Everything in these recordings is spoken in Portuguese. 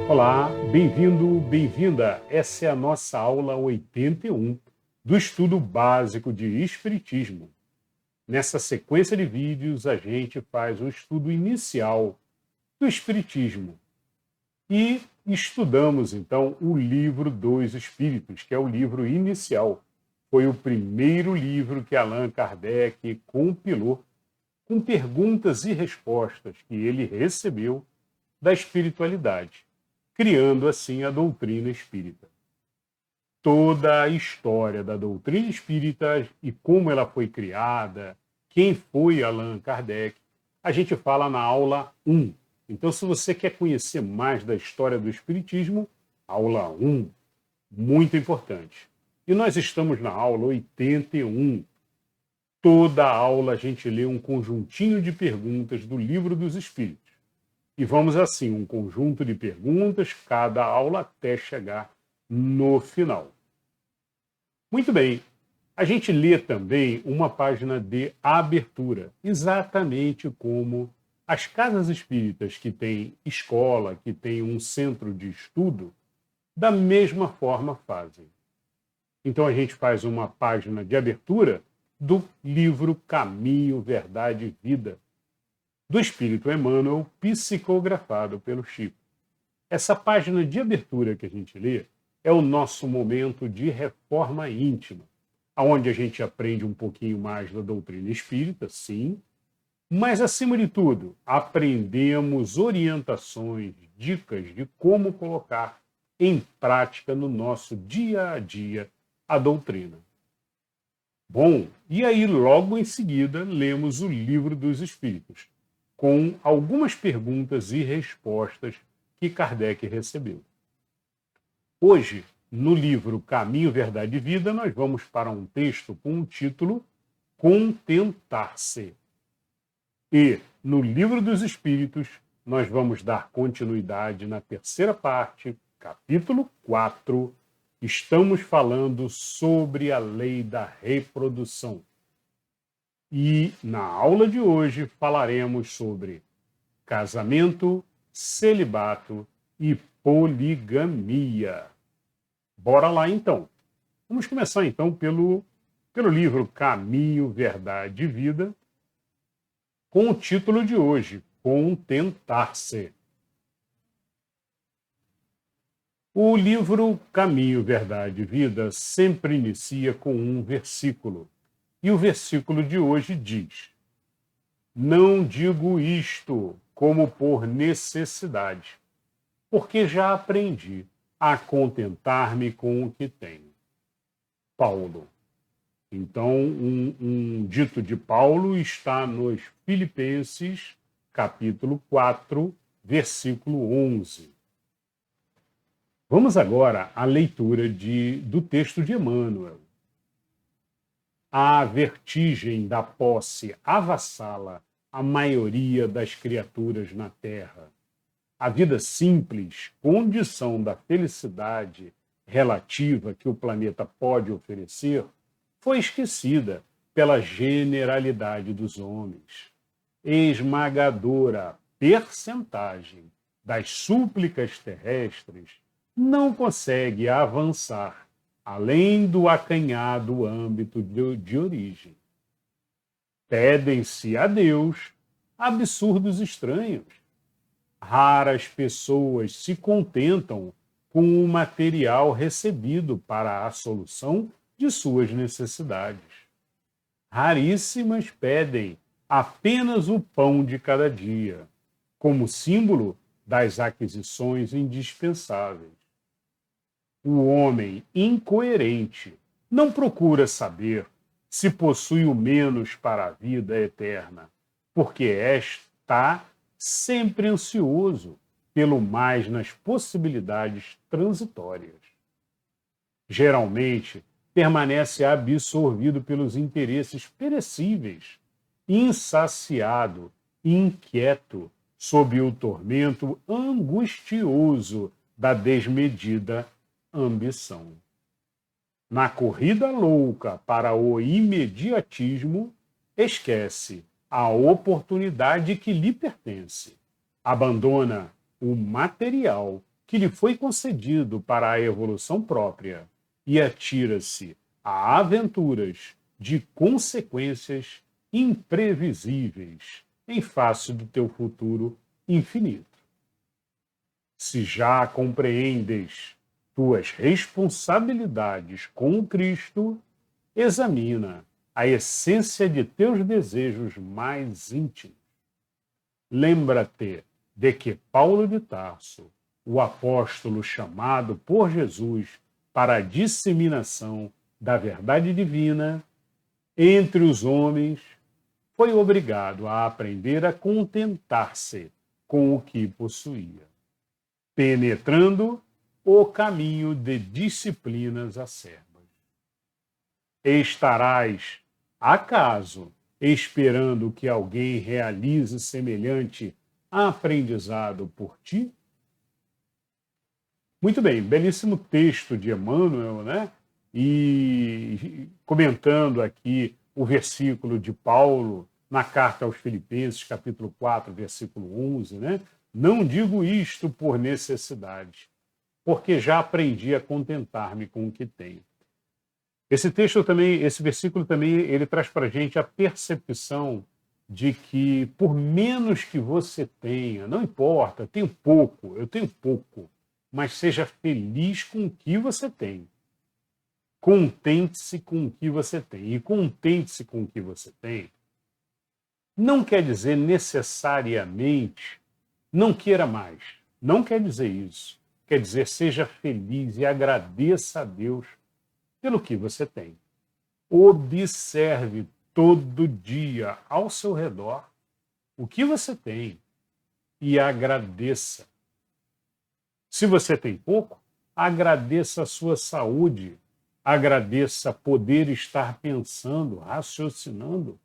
Olá, bem-vindo, bem-vinda. Essa é a nossa aula 81 do estudo básico de Espiritismo. Nessa sequência de vídeos, a gente faz o estudo inicial do Espiritismo e estudamos, então, o Livro dos Espíritos, que é o livro inicial. Foi o primeiro livro que Allan Kardec compilou com perguntas e respostas que ele recebeu da espiritualidade, criando assim a doutrina espírita. Toda a história da doutrina espírita e como ela foi criada, quem foi Allan Kardec, a gente fala na aula 1. Então, se você quer conhecer mais da história do espiritismo, aula 1, muito importante. E nós estamos na aula 81. Toda aula a gente lê um conjuntinho de perguntas do Livro dos Espíritos. E vamos assim, um conjunto de perguntas, cada aula até chegar no final. Muito bem, a gente lê também uma página de abertura, exatamente como as casas espíritas que têm escola, que têm um centro de estudo, da mesma forma fazem. Então a gente faz uma página de abertura do livro Caminho, Verdade e Vida, do Espírito Emmanuel, psicografado pelo Chico. Essa página de abertura que a gente lê é o nosso momento de reforma íntima, onde a gente aprende um pouquinho mais da doutrina espírita, sim, mas, acima de tudo, aprendemos orientações, dicas de como colocar em prática no nosso dia a dia a doutrina. Bom, e aí logo em seguida lemos o Livro dos Espíritos, com algumas perguntas e respostas que Kardec recebeu. Hoje, no livro Caminho, Verdade e Vida, nós vamos para um texto com o título Contentar-se. E, no Livro dos Espíritos, nós vamos dar continuidade na terceira parte, capítulo 4. Estamos falando sobre a lei da reprodução. E, na aula de hoje, falaremos sobre casamento, celibato e poligamia. Bora lá, então. Vamos começar, então, pelo livro Caminho, Verdade e Vida, com o título de hoje, Contentar-se. O livro Caminho, Verdade e Vida sempre inicia com um versículo. E o versículo de hoje diz: Não digo isto como por necessidade, porque já aprendi a contentar-me com o que tenho. Paulo. Então, um dito de Paulo está nos Filipenses, capítulo 4, versículo 11. Vamos agora à leitura do texto de Emmanuel. A vertigem da posse avassala a maioria das criaturas na Terra. A vida simples, condição da felicidade relativa que o planeta pode oferecer, foi esquecida pela generalidade dos homens. Esmagadora percentagem das súplicas terrestres não consegue avançar além do acanhado âmbito de origem. Pedem-se a Deus absurdos estranhos. Raras pessoas se contentam com o material recebido para a solução de suas necessidades. Raríssimas pedem apenas o pão de cada dia, como símbolo das aquisições indispensáveis. O homem incoerente não procura saber se possui o menos para a vida eterna, porque está sempre ansioso pelo mais nas possibilidades transitórias. Geralmente, permanece absorvido pelos interesses perecíveis, insaciado, inquieto, sob o tormento angustioso da desmedida ambição. Na corrida louca para o imediatismo, esquece a oportunidade que lhe pertence, abandona o material que lhe foi concedido para a evolução própria e atira-se a aventuras de consequências imprevisíveis em face do teu futuro infinito. Se já compreendes tuas responsabilidades com Cristo, examina a essência de teus desejos mais íntimos. Lembra-te de que Paulo de Tarso, o apóstolo chamado por Jesus para a disseminação da verdade divina entre os homens, foi obrigado a aprender a contentar-se com o que possuía, penetrando o caminho de disciplinas acerbas. Estarás, acaso, esperando que alguém realize semelhante aprendizado por ti? Muito bem, belíssimo texto de Emmanuel, né? E comentando aqui o versículo de Paulo na carta aos Filipenses, capítulo 4, versículo 11, né? Não digo isto por necessidade, porque já aprendi a contentar-me com o que tenho. Esse texto também, esse versículo também, ele traz para a gente a percepção de que por menos que você tenha, não importa, eu tenho pouco, mas seja feliz com o que você tem. Contente-se com o que você tem. E contente-se com o que você tem não quer dizer necessariamente não queira mais. Não quer dizer isso. Quer dizer seja feliz e agradeça a Deus pelo que você tem. Observe todo dia ao seu redor o que você tem e agradeça. Se você tem pouco, agradeça a sua saúde, agradeça poder estar pensando, raciocinando,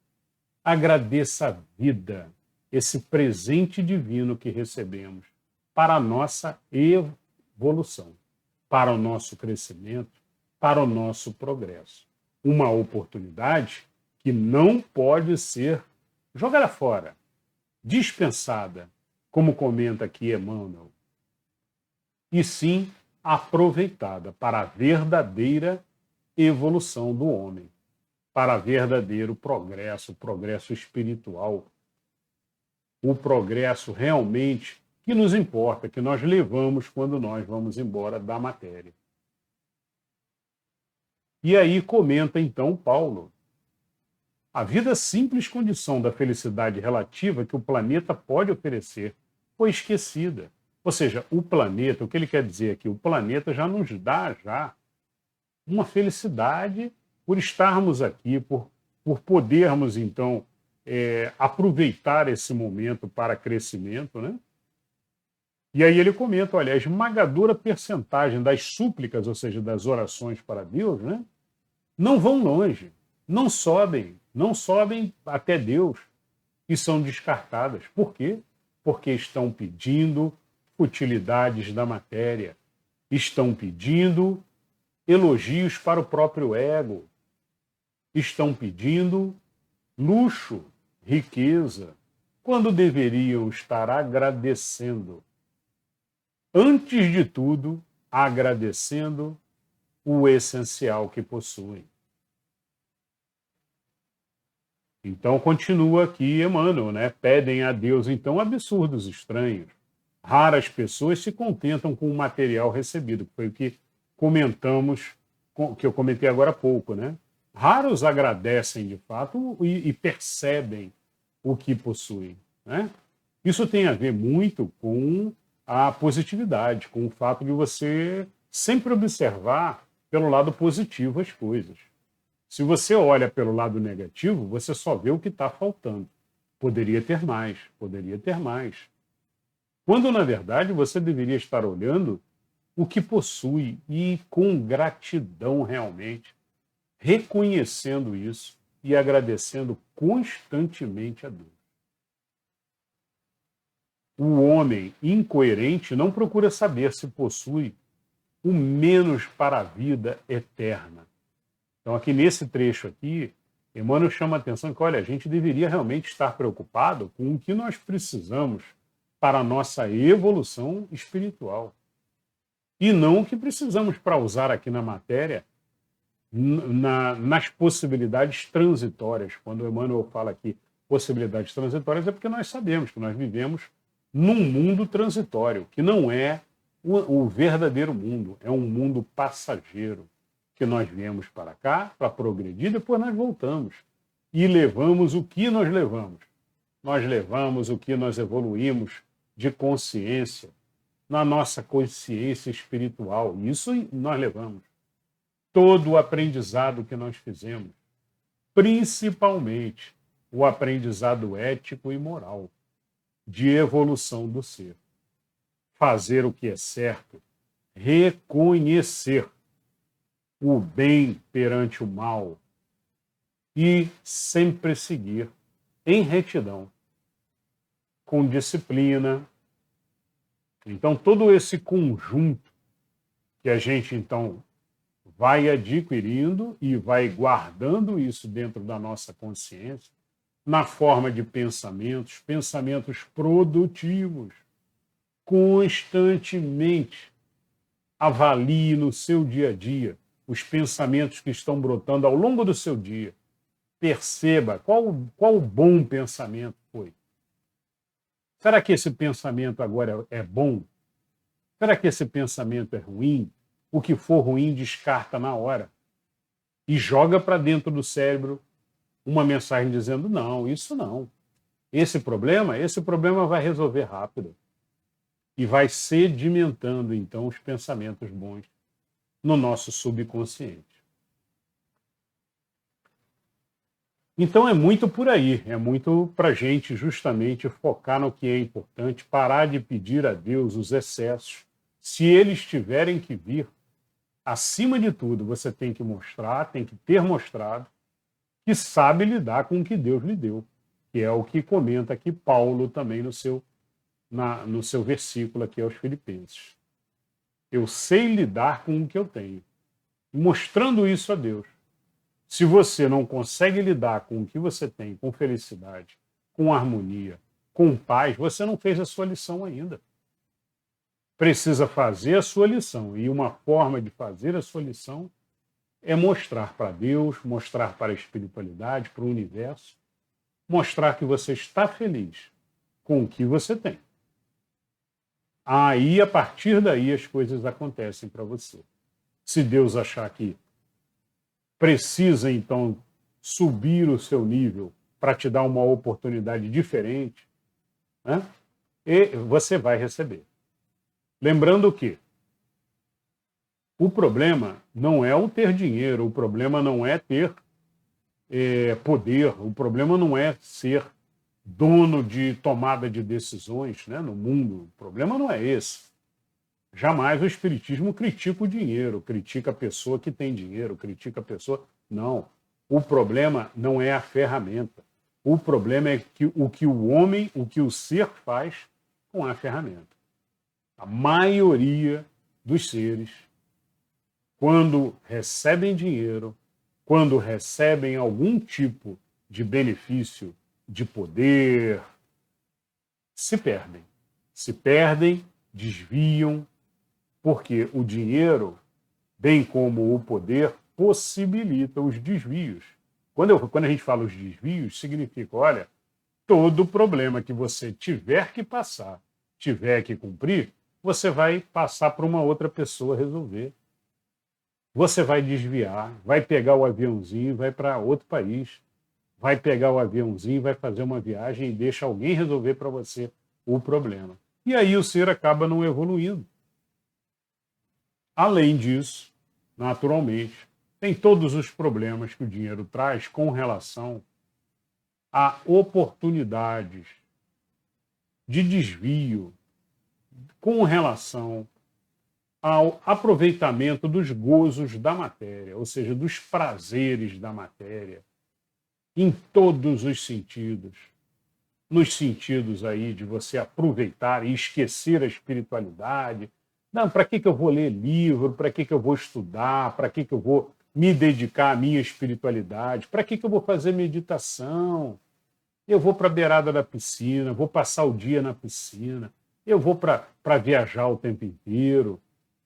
agradeça a vida, esse presente divino que recebemos para a nossa evolução, para o nosso crescimento, para o nosso progresso. Uma oportunidade que não pode ser jogada fora, dispensada, como comenta aqui Emmanuel, e sim aproveitada para a verdadeira evolução do homem, para verdadeiro progresso, o progresso espiritual, o progresso realmente que nos importa, que nós levamos quando nós vamos embora da matéria. E aí comenta então Paulo, a vida simples condição da felicidade relativa que o planeta pode oferecer foi esquecida. Ou seja, o planeta, o que ele quer dizer aqui? O planeta já nos dá uma felicidade por estarmos aqui, por podermos, então, aproveitar esse momento para crescimento, né? E aí ele comenta, olha, a esmagadora percentagem das súplicas, ou seja, das orações para Deus, né, não vão longe, não sobem até Deus e são descartadas. Por quê? Porque estão pedindo futilidades da matéria, estão pedindo elogios para o próprio ego, estão pedindo luxo, riqueza, quando deveriam estar agradecendo. Antes de tudo, agradecendo o essencial que possuem. Então, continua aqui Emmanuel, né? Pedem a Deus, então, absurdos estranhos. Raras pessoas se contentam com o material recebido, que foi o que comentamos, que eu comentei agora há pouco, né? Raros agradecem, de fato, e percebem o que possuem, né? Isso tem a ver muito com a positividade, com o fato de você sempre observar pelo lado positivo as coisas. Se você olha pelo lado negativo, você só vê o que está faltando. Poderia ter mais, poderia ter mais. Quando, na verdade, você deveria estar olhando o que possui e com gratidão realmente, reconhecendo isso e agradecendo constantemente a Deus. O homem incoerente não procura saber se possui o menos para a vida eterna. Então, aqui nesse trecho aqui, Emmanuel chama a atenção que, olha, a gente deveria realmente estar preocupado com o que nós precisamos para a nossa evolução espiritual. e não o que precisamos para usar aqui na matéria, nas possibilidades transitórias. Quando o Emmanuel fala aqui possibilidades transitórias, é porque nós sabemos que nós vivemos num mundo transitório, que não é o verdadeiro mundo, é um mundo passageiro, que nós viemos para cá para progredir, depois nós voltamos. E levamos o que nós levamos? Nós levamos o que nós evoluímos de consciência, na nossa consciência espiritual. Isso nós levamos. Todo o aprendizado que nós fizemos, principalmente o aprendizado ético e moral, de evolução do ser. Fazer o que é certo, reconhecer o bem perante o mal e sempre seguir em retidão, com disciplina. Então, todo esse conjunto que a gente, então, vai adquirindo e vai guardando isso dentro da nossa consciência, na forma de pensamentos, pensamentos produtivos, constantemente. Avalie no seu dia a dia os pensamentos que estão brotando ao longo do seu dia. Perceba qual o bom pensamento foi. Será que esse pensamento agora é bom? Será que esse pensamento é ruim? O que for ruim, descarta na hora. E joga para dentro do cérebro uma mensagem dizendo, não, isso não. Esse problema vai resolver rápido. E vai sedimentando, então, os pensamentos bons no nosso subconsciente. Então é muito por aí, é muito para a gente justamente focar no que é importante, parar de pedir a Deus os excessos. Se eles tiverem que vir, acima de tudo, você tem que mostrar, tem que ter mostrado, que sabe lidar com o que Deus lhe deu, que é o que comenta aqui Paulo também no seu versículo aqui aos Filipenses. Eu sei lidar com o que eu tenho, mostrando isso a Deus. Se você não consegue lidar com o que você tem, com felicidade, com harmonia, com paz, você não fez a sua lição ainda. Precisa fazer a sua lição. E uma forma de fazer a sua lição é mostrar para Deus, mostrar para a espiritualidade, para o universo, mostrar que você está feliz com o que você tem. Aí, a partir daí, as coisas acontecem para você. Se Deus achar que precisa, então, subir o seu nível para te dar uma oportunidade diferente, né? E você vai receber. Lembrando que o problema não é o ter dinheiro, o problema não é ter poder, o problema não é ser dono de tomada de decisões, né, no mundo. O problema não é esse. Jamais o Espiritismo critica o dinheiro, critica a pessoa que tem dinheiro, critica a pessoa... Não. O problema não é a ferramenta. O problema é o que o homem, o que o ser faz com a ferramenta. A maioria dos seres, quando recebem dinheiro, quando recebem algum tipo de benefício, de poder, se perdem. Se perdem, desviam, porque o dinheiro, bem como o poder, possibilita os desvios. Quando a gente fala os desvios, significa, olha, todo problema que você tiver que passar, tiver que cumprir, você vai passar para uma outra pessoa resolver. Você vai desviar, vai pegar o aviãozinho e vai para outro país. Vai pegar o aviãozinho e vai fazer uma viagem e deixa alguém resolver para você o problema. E aí o ser acaba não evoluindo. Além disso, naturalmente, tem todos os problemas que o dinheiro traz com relação a oportunidades de desvio, com relação ao aproveitamento dos gozos da matéria, ou seja, dos prazeres da matéria, em todos os sentidos. Nos sentidos aí de você aproveitar e esquecer a espiritualidade. Não, para que eu vou ler livro? Para que eu vou estudar? Para que eu vou me dedicar à minha espiritualidade? Para que eu vou fazer meditação? Eu vou para a beirada da piscina, vou passar o dia na piscina, eu vou para viajar o tempo inteiro.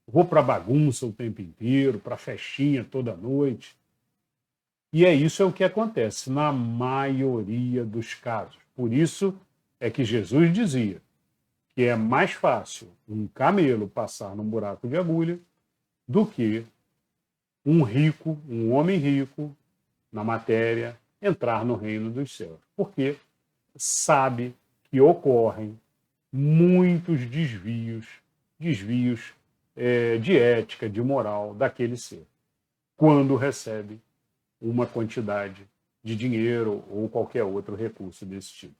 vou para bagunça o tempo inteiro, para festinha toda noite. E isso é o que acontece na maioria dos casos. Por isso é que Jesus dizia que é mais fácil um camelo passar num buraco de agulha do que um rico, um homem rico, na matéria, entrar no reino dos céus. Porque sabe que ocorrem muitos desvios de ética, de moral daquele ser, quando recebe uma quantidade de dinheiro ou qualquer outro recurso desse tipo.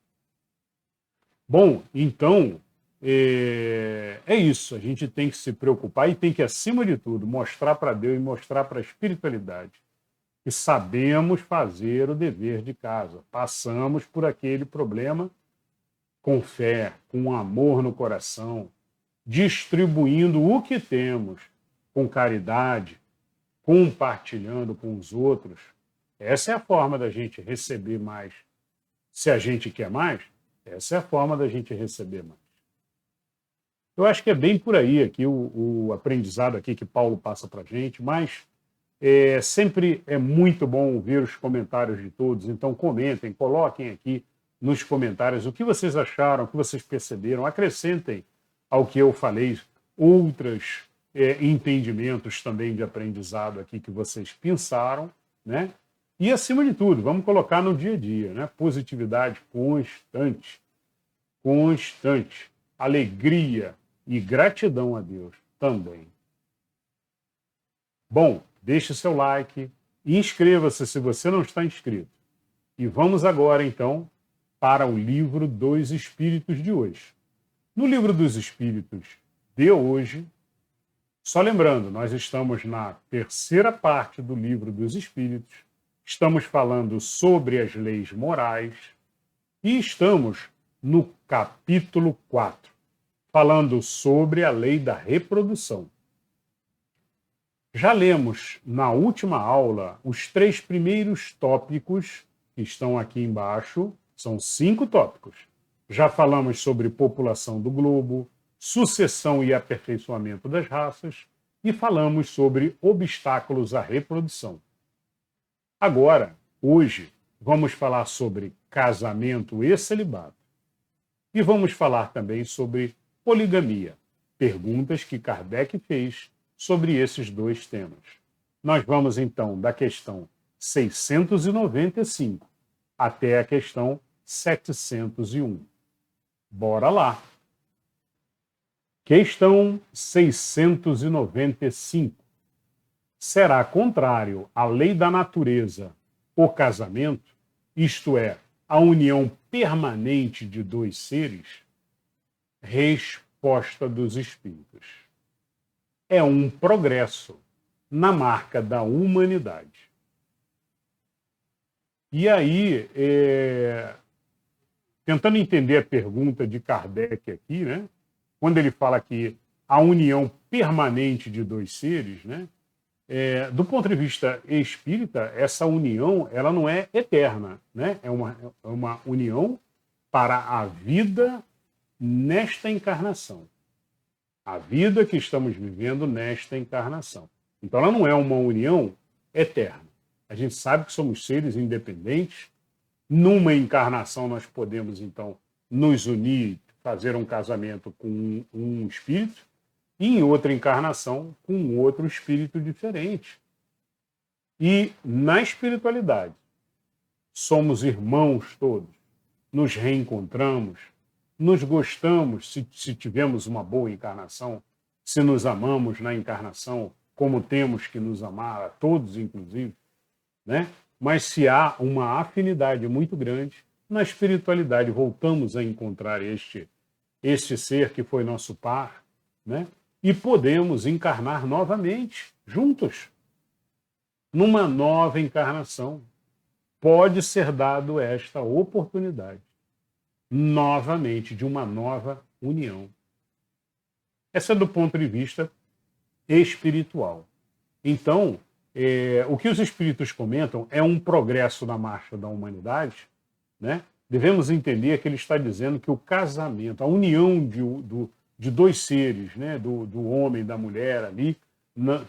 Bom, então, é isso. A gente tem que se preocupar e tem que, acima de tudo, mostrar para Deus e mostrar para a espiritualidade que sabemos fazer o dever de casa. Passamos por aquele problema com fé, com amor no coração, distribuindo o que temos com caridade, compartilhando com os outros. Essa é a forma da gente receber mais. Se a gente quer mais, essa é a forma da gente receber mais. Eu acho que é bem por aí aqui o aprendizado aqui que Paulo passa para a gente, mas sempre é muito bom ver os comentários de todos, então comentem, coloquem aqui nos comentários o que vocês acharam, o que vocês perceberam, acrescentem ao que eu falei outros entendimentos também de aprendizado aqui que vocês pensaram, né? E, acima de tudo, vamos colocar no dia a dia, né? Positividade constante, constante, alegria e gratidão a Deus também. Bom, deixe seu like e inscreva-se se você não está inscrito. E vamos agora, então, para o Livro dos Espíritos de hoje. No Livro dos Espíritos de hoje, só lembrando, nós estamos na terceira parte do Livro dos Espíritos, estamos falando sobre as leis morais e estamos no capítulo 4, falando sobre a lei da reprodução. Já lemos na última aula os 3 primeiros tópicos que estão aqui embaixo, são 5 tópicos. Já falamos sobre população do globo, sucessão e aperfeiçoamento das raças e falamos sobre obstáculos à reprodução. Agora, hoje, vamos falar sobre casamento e celibato. E vamos falar também sobre poligamia, perguntas que Kardec fez sobre esses 2 temas. Nós vamos, então, da questão 695 até a questão 701. Bora lá! Questão 695. Será contrário à lei da natureza o casamento, isto é, a união permanente de 2 seres? Resposta dos Espíritos. É um progresso na marca da humanidade. E aí, tentando entender a pergunta de Kardec aqui, né? Quando ele fala que a união permanente de 2 seres, né? Do ponto de vista espírita, essa união ela não é eterna, né? É uma união para a vida nesta encarnação. A vida que estamos vivendo nesta encarnação. Então, ela não é uma união eterna. A gente sabe que somos seres independentes. Numa encarnação, nós podemos, então, nos unir, fazer um casamento com um espírito, e em outra encarnação, com outro espírito diferente. E na espiritualidade, somos irmãos todos, nos reencontramos, nos gostamos se tivemos uma boa encarnação, se nos amamos na encarnação, como temos que nos amar, a todos inclusive, né? Mas se há uma afinidade muito grande, na espiritualidade voltamos a encontrar este ser que foi nosso par, né? E podemos encarnar novamente, juntos, numa nova encarnação. Pode ser dado esta oportunidade, novamente, de uma nova união. Essa é do ponto de vista espiritual. Então, o que os espíritos comentam é um progresso na marcha da humanidade, né? Devemos entender que ele está dizendo que o casamento, a união de dois seres, né, do homem e da mulher ali,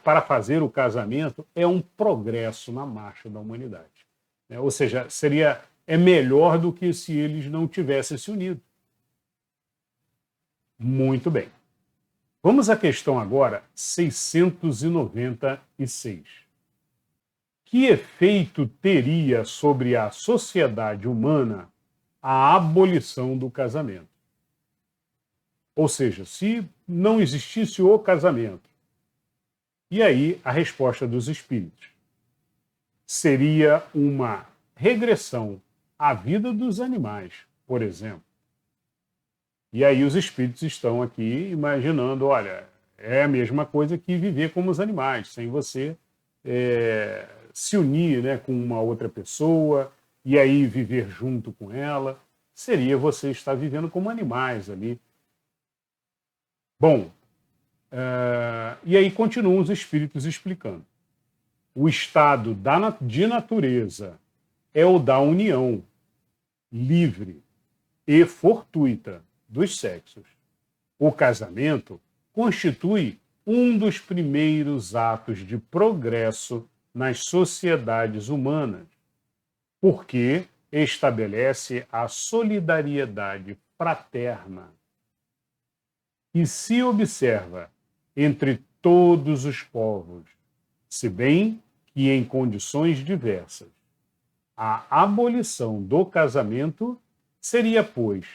para fazer o casamento, é um progresso na marcha da humanidade. Né? Ou seja, é melhor do que se eles não tivessem se unido. Muito bem. Vamos à questão agora 696. Que efeito teria sobre a sociedade humana a abolição do casamento? Ou seja, se não existisse o casamento, e aí a resposta dos espíritos seria uma regressão à vida dos animais, por exemplo. E aí os espíritos estão aqui imaginando, olha, é a mesma coisa que viver como os animais, sem você se unir, né, com uma outra pessoa e aí viver junto com ela. Seria você estar vivendo como animais ali. Bom, e aí continuam os espíritos explicando. O estado de natureza é o da união livre e fortuita dos sexos. O casamento constitui um dos primeiros atos de progresso nas sociedades humanas, porque estabelece a solidariedade fraterna que se observa entre todos os povos, se bem que em condições diversas. A abolição do casamento seria, pois,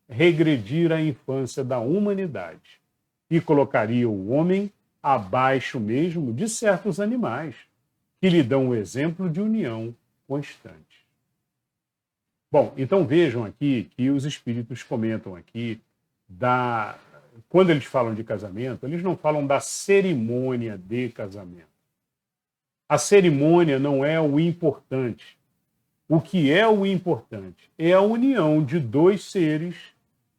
regredir à infância da humanidade e colocaria o homem abaixo mesmo de certos animais que lhe dão o exemplo de união constante. Bom, então vejam aqui que os espíritos comentam aqui quando eles falam de casamento, eles não falam da cerimônia de casamento. A cerimônia não é o importante. O que é o importante é a união de dois seres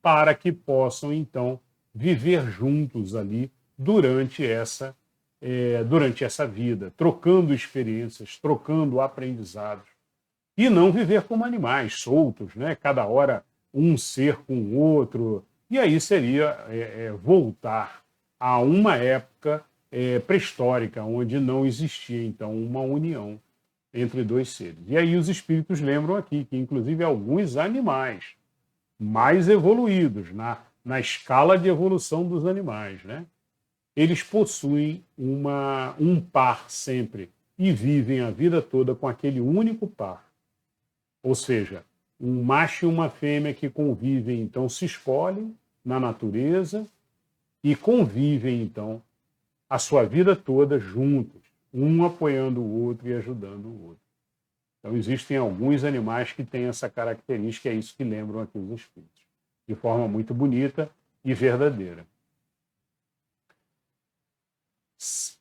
para que possam, então, viver juntos ali durante essa vida, trocando experiências, trocando aprendizados. E não viver como animais soltos, né? Cada hora um ser com o outro. E aí seria voltar a uma época pré-histórica, onde não existia, então, uma união entre dois seres. E aí os espíritos lembram aqui que, inclusive, alguns animais mais evoluídos, na escala de evolução dos animais, né? Eles possuem um par sempre e vivem a vida toda com aquele único par. Ou seja, um macho e uma fêmea que convivem, então, se escolhem na natureza e convivem, então, a sua vida toda juntos, um apoiando o outro e ajudando o outro. Então, existem alguns animais que têm essa característica, é isso que lembram aqui os espíritos, de forma muito bonita e verdadeira.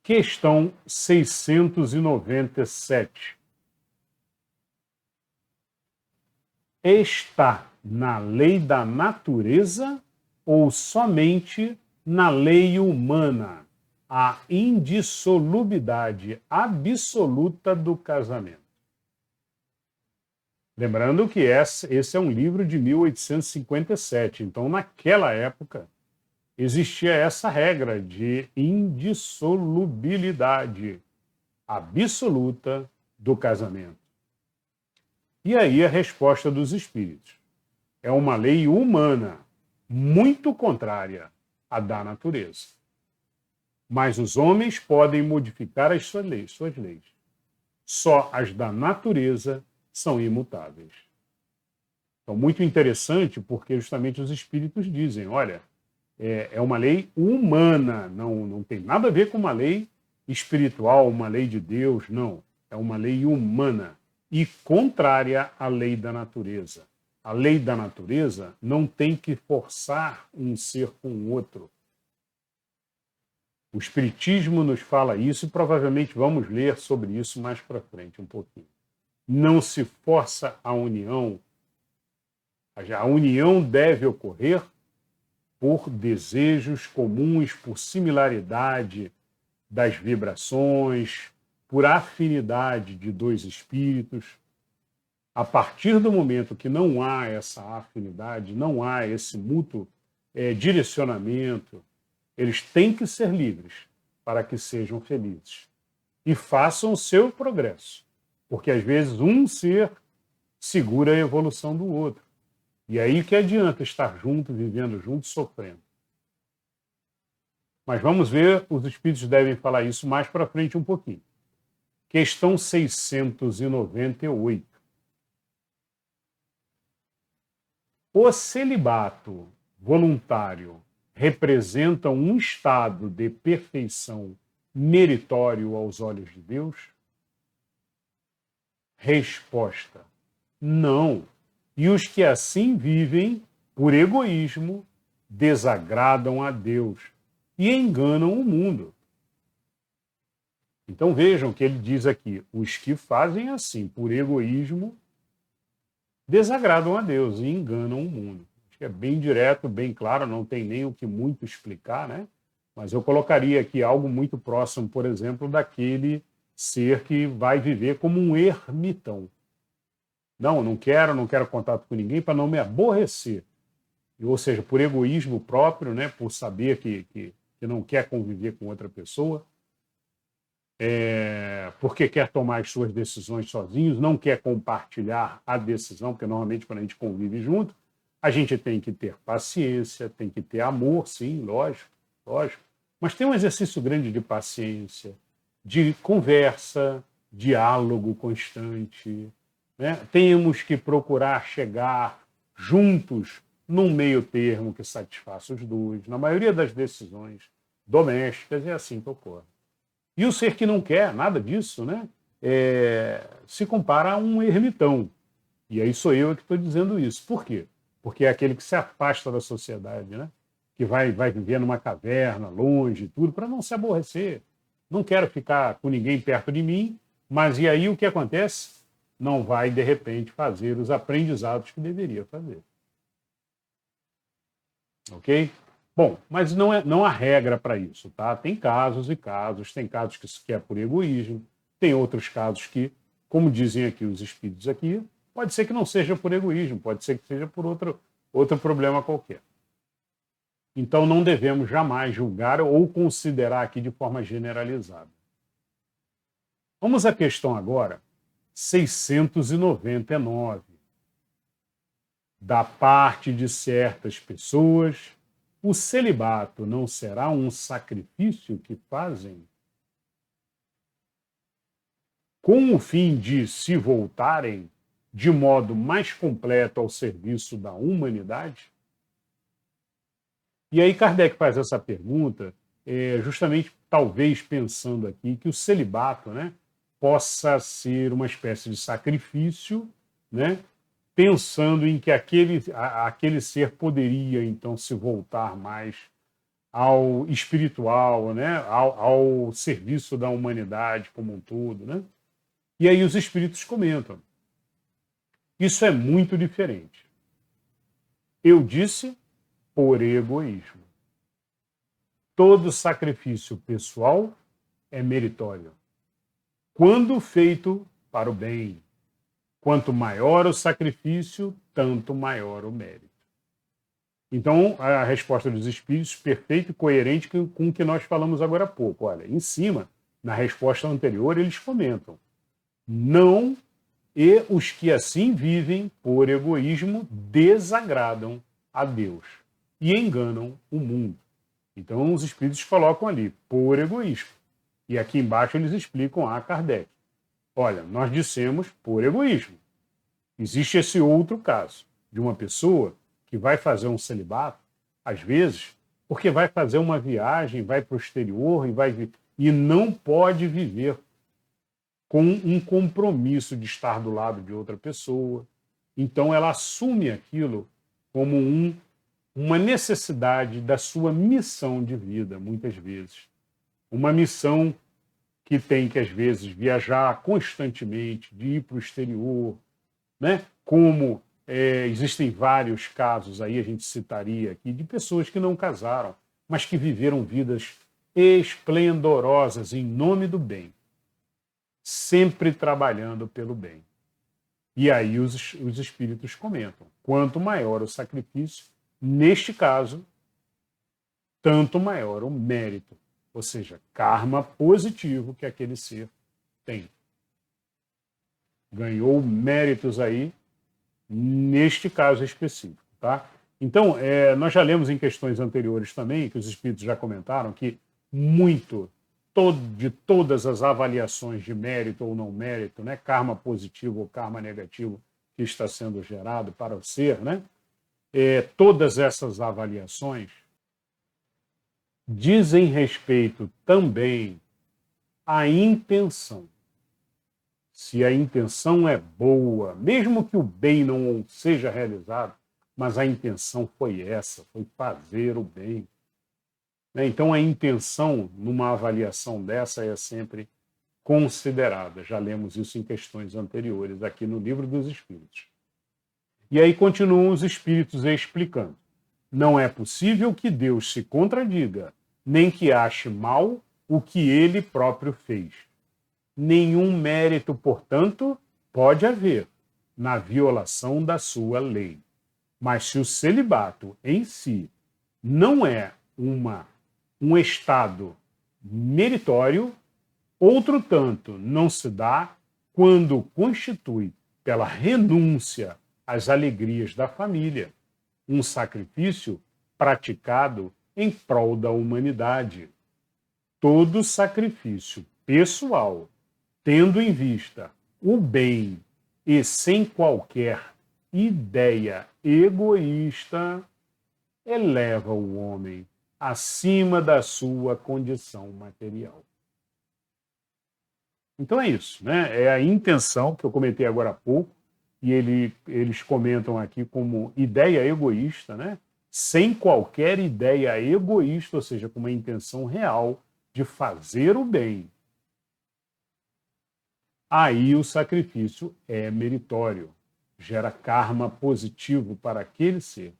Questão 697. Está na lei da natureza ou somente na lei humana a indissolubilidade absoluta do casamento? Lembrando que esse é um livro de 1857, então naquela época existia essa regra de indissolubilidade absoluta do casamento. E aí a resposta dos espíritos é uma lei humana muito contrária à da natureza. Mas os homens podem modificar as suas leis. Só as da natureza são imutáveis. Então, muito interessante, porque justamente os espíritos dizem, olha, é uma lei humana, não tem nada a ver com uma lei espiritual, uma lei de Deus, não. É uma lei humana e contrária à lei da natureza. A lei da natureza não tem que forçar um ser com o outro. O Espiritismo nos fala isso e provavelmente vamos ler sobre isso mais para frente um pouquinho. Não se força a união. A união deve ocorrer por desejos comuns, por similaridade das vibrações, por afinidade de dois espíritos. A partir do momento que não há essa afinidade, não há esse mútuo direcionamento. Eles têm que ser livres para que sejam felizes e façam o seu progresso, porque às vezes um ser segura a evolução do outro. E aí que adianta estar junto, vivendo junto, sofrendo. Mas vamos ver, os espíritos devem falar isso mais para frente um pouquinho. Questão 698. O celibato voluntário representa um estado de perfeição meritório aos olhos de Deus? Resposta: não. E os que assim vivem, por egoísmo, desagradam a Deus e enganam o mundo. Então vejam que ele diz aqui, os que fazem assim, por egoísmo, desagradam a Deus e enganam o mundo. Acho que é bem direto, bem claro, não tem nem o que muito explicar, né? Mas eu colocaria aqui algo muito próximo, por exemplo, daquele ser que vai viver como um ermitão. Não quero contato com ninguém para não me aborrecer. Ou seja, por egoísmo próprio, né? Por saber que não quer conviver com outra pessoa. Porque quer tomar as suas decisões sozinhos, não quer compartilhar a decisão, porque normalmente quando a gente convive junto, a gente tem que ter paciência, tem que ter amor, sim, lógico, mas tem um exercício grande de paciência, de conversa, diálogo constante, né? Temos que procurar chegar juntos num meio termo que satisfaça os dois. Na maioria das decisões domésticas é assim que ocorre. E o ser que não quer nada disso, né, se compara a um ermitão. E aí sou eu que estou dizendo isso. Por quê? Porque é aquele que se afasta da sociedade, né? Que vai viver numa caverna, longe, tudo, para não se aborrecer. Não quero ficar com ninguém perto de mim, mas e aí o que acontece? Não vai, de repente, fazer os aprendizados que deveria fazer. Ok? Bom, mas não há regra para isso, tá? Tem casos e casos, tem casos que é por egoísmo, tem outros casos que, como dizem aqui os espíritos aqui, pode ser que não seja por egoísmo, pode ser que seja por outro problema qualquer. Então não devemos jamais julgar ou considerar aqui de forma generalizada. Vamos à questão agora 699. Da parte de certas pessoas, o celibato não será um sacrifício que fazem? Com o fim de se voltarem de modo mais completo ao serviço da humanidade? E aí Kardec faz essa pergunta, justamente talvez pensando aqui que o celibato, né, possa ser uma espécie de sacrifício, né, pensando em que aquele ser poderia, então, se voltar mais ao espiritual, né, ao serviço da humanidade como um todo. Né? E aí os espíritos comentam. Isso é muito diferente. Eu disse por egoísmo. Todo sacrifício pessoal é meritório, quando feito para o bem. Quanto maior o sacrifício, tanto maior o mérito. Então, a resposta dos espíritos, perfeita e coerente com o que nós falamos agora há pouco. Olha, em cima, na resposta anterior, eles comentam: não, e os que assim vivem, por egoísmo, desagradam a Deus e enganam o mundo. Então, os espíritos colocam ali, por egoísmo. E aqui embaixo eles explicam a Kardec. Olha, nós dissemos por egoísmo. Existe esse outro caso, de uma pessoa que vai fazer um celibato, às vezes, porque vai fazer uma viagem, vai para o exterior e não pode viver com um compromisso de estar do lado de outra pessoa. Então ela assume aquilo como uma necessidade da sua missão de vida, muitas vezes. Uma missão que tem que, às vezes, viajar constantemente, de ir para o exterior, né? Como existem vários casos aí, a gente citaria aqui, de pessoas que não casaram, mas que viveram vidas esplendorosas em nome do bem, sempre trabalhando pelo bem. E aí os espíritos comentam, quanto maior o sacrifício, neste caso, tanto maior o mérito, ou seja, karma positivo que aquele ser tem. Ganhou méritos aí, neste caso específico, tá? Então, nós já lemos em questões anteriores também, que os espíritos já comentaram, que de todas as avaliações de mérito ou não mérito, né, karma positivo ou karma negativo que está sendo gerado para o ser, né, todas essas avaliações dizem respeito também à intenção. Se a intenção é boa, mesmo que o bem não seja realizado, mas a intenção foi essa, foi fazer o bem. Então a intenção numa avaliação dessa é sempre considerada. Já lemos isso em questões anteriores aqui no Livro dos Espíritos. E aí continuam os Espíritos explicando. Não é possível que Deus se contradiga, nem que ache mal o que ele próprio fez. Nenhum mérito, portanto, pode haver na violação da sua lei. Mas se o celibato em si não é um estado meritório, outro tanto não se dá quando constitui, pela renúncia às alegrias da família, um sacrifício praticado em prol da humanidade. Todo sacrifício pessoal, tendo em vista o bem e sem qualquer ideia egoísta, eleva o homem acima da sua condição material. Então é isso, né? É a intenção que eu comentei agora há pouco, e eles comentam aqui como ideia egoísta, né? Sem qualquer ideia egoísta, ou seja, com uma intenção real de fazer o bem. Aí o sacrifício é meritório, gera karma positivo para aquele ser.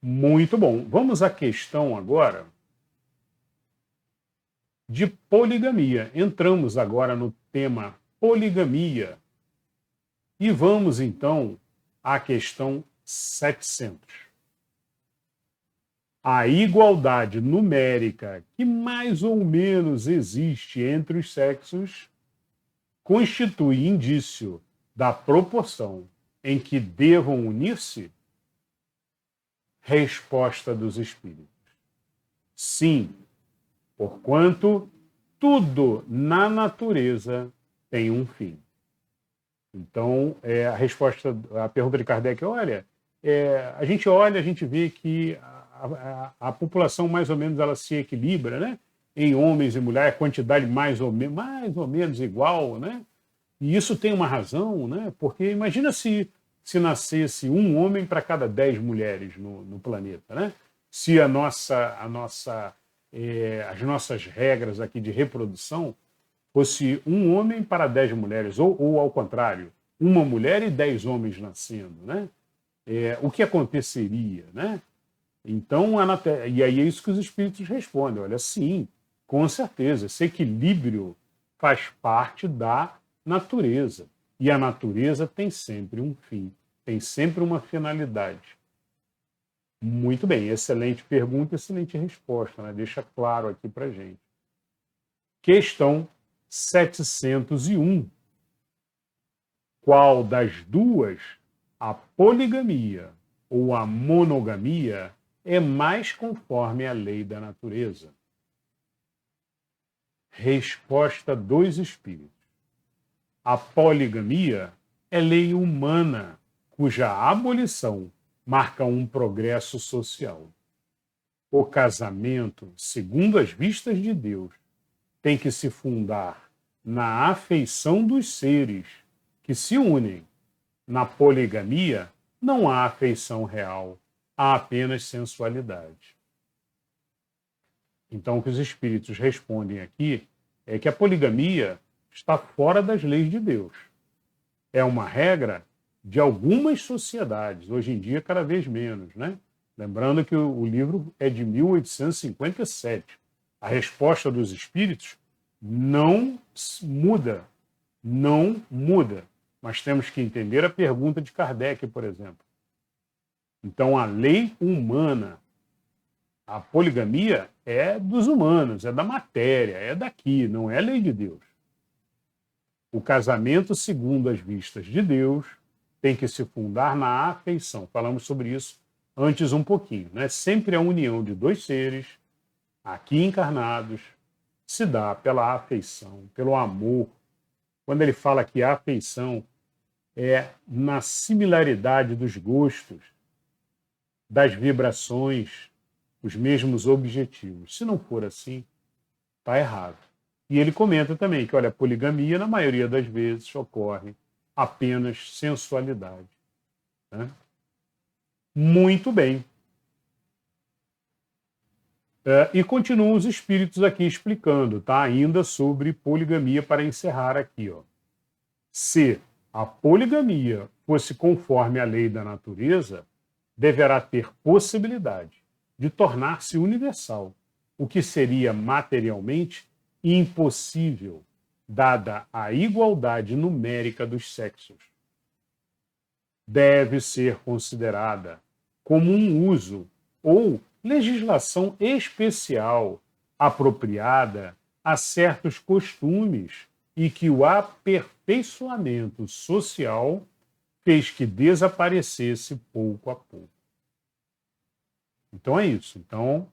Muito bom. Vamos à questão agora de poligamia. Entramos agora no tema poligamia. E vamos, então, à questão 700. A igualdade numérica que mais ou menos existe entre os sexos constitui indício da proporção em que devam unir-se? Resposta dos espíritos. Sim, porquanto tudo na natureza tem um fim. Então, a resposta à pergunta de Kardec é, olha, a gente vê que a população mais ou menos ela se equilibra, né? Em homens e mulheres, a quantidade mais ou menos igual, né? E isso tem uma razão, né? Porque imagina se nascesse um homem para cada 10 mulheres no planeta, né? Se as nossas regras aqui de reprodução fosse um homem para 10 mulheres, ou ao contrário, uma mulher e 10 homens nascendo, né? O que aconteceria, né? Então, e aí é isso que os espíritos respondem, olha, sim, com certeza, esse equilíbrio faz parte da natureza. E a natureza tem sempre um fim, tem sempre uma finalidade. Muito bem, excelente pergunta, excelente resposta, né? Deixa claro aqui para gente. Questão 701. Qual das duas, a poligamia ou a monogamia, é mais conforme à lei da natureza? Resposta dos espíritos. A poligamia é lei humana, cuja abolição marca um progresso social. O casamento, segundo as vistas de Deus, tem que se fundar na afeição dos seres que se unem. Na poligamia, não há afeição real, há apenas sensualidade. Então, o que os espíritos respondem aqui é que a poligamia está fora das leis de Deus. É uma regra de algumas sociedades, hoje em dia cada vez menos, né? Lembrando que o livro é de 1857. A resposta dos espíritos não muda, não muda. Mas temos que entender a pergunta de Kardec, por exemplo. Então, a lei humana A poligamia é dos humanos, é da matéria, é daqui, não é lei de Deus. O casamento, segundo as vistas de Deus, tem que se fundar na afeição. Falamos sobre isso antes um pouquinho, né? Sempre a união de dois seres, aqui encarnados, se dá pela afeição, pelo amor. Quando ele fala que a afeição é na similaridade dos gostos, das vibrações, os mesmos objetivos. Se não for assim, está errado. E ele comenta também que, olha, a poligamia, na maioria das vezes, ocorre apenas sensualidade. Né? Muito bem. E continuam os espíritos aqui explicando, tá? Ainda sobre poligamia, para encerrar aqui. Ó. Se a poligamia fosse conforme a lei da natureza, deverá ter possibilidade de tornar-se universal, o que seria materialmente impossível, dada a igualdade numérica dos sexos. Deve ser considerada como um uso ou legislação especial apropriada a certos costumes e que o aperfeiçoamento social fez que desaparecesse pouco a pouco. Então é isso. Então,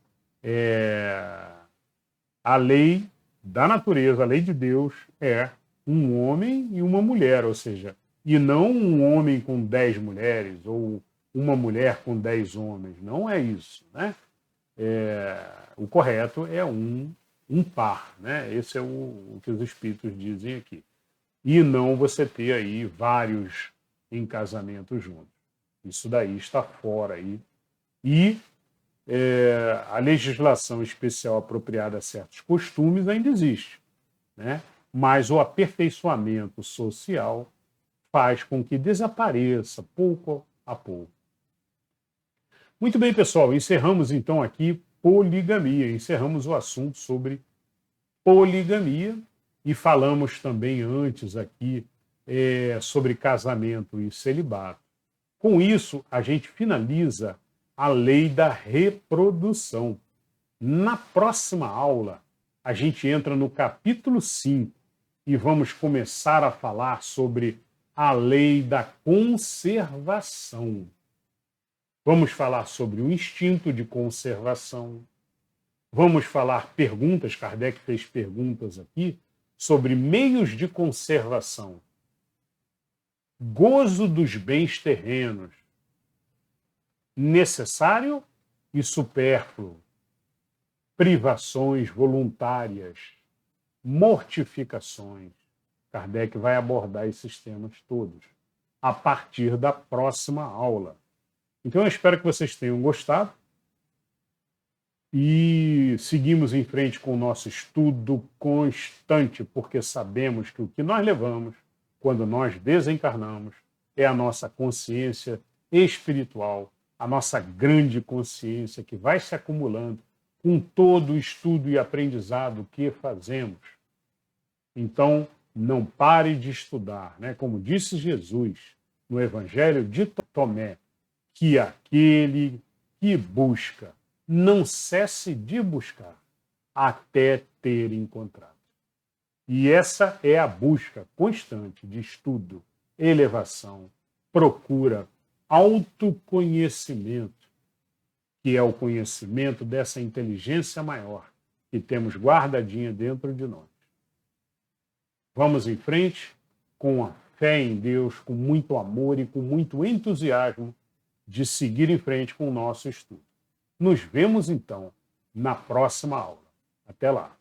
a lei da natureza, a lei de Deus, é um homem e uma mulher, ou seja, e não um homem com 10 mulheres ou uma mulher com 10 homens. Não é isso, né? O correto é um par, né? Esse é o que os espíritos dizem aqui. E não você ter aí vários em casamento juntos. Isso daí está fora aí. E a legislação especial apropriada a certos costumes ainda existe, né? Mas o aperfeiçoamento social faz com que desapareça pouco a pouco. Muito bem, pessoal, encerramos então aqui poligamia, encerramos o assunto sobre poligamia e falamos também antes aqui sobre casamento e celibato. Com isso, a gente finaliza a lei da reprodução. Na próxima aula, a gente entra no capítulo 5 e vamos começar a falar sobre a lei da conservação. Vamos falar sobre o instinto de conservação. Vamos falar perguntas, Kardec fez perguntas aqui, sobre meios de conservação. Gozo dos bens terrenos, necessário e supérfluo, privações voluntárias, mortificações. Kardec vai abordar esses temas todos a partir da próxima aula. Então eu espero que vocês tenham gostado e seguimos em frente com o nosso estudo constante, porque sabemos que o que nós levamos quando nós desencarnamos é a nossa consciência espiritual, a nossa grande consciência que vai se acumulando com todo o estudo e aprendizado que fazemos. Então, não pare de estudar, né? Como disse Jesus no Evangelho de Tomé, que aquele que busca não cesse de buscar até ter encontrado. E essa é a busca constante de estudo, elevação, procura, autoconhecimento, que é o conhecimento dessa inteligência maior que temos guardadinha dentro de nós. Vamos em frente com a fé em Deus, com muito amor e com muito entusiasmo de seguir em frente com o nosso estudo. Nos vemos, então, na próxima aula. Até lá!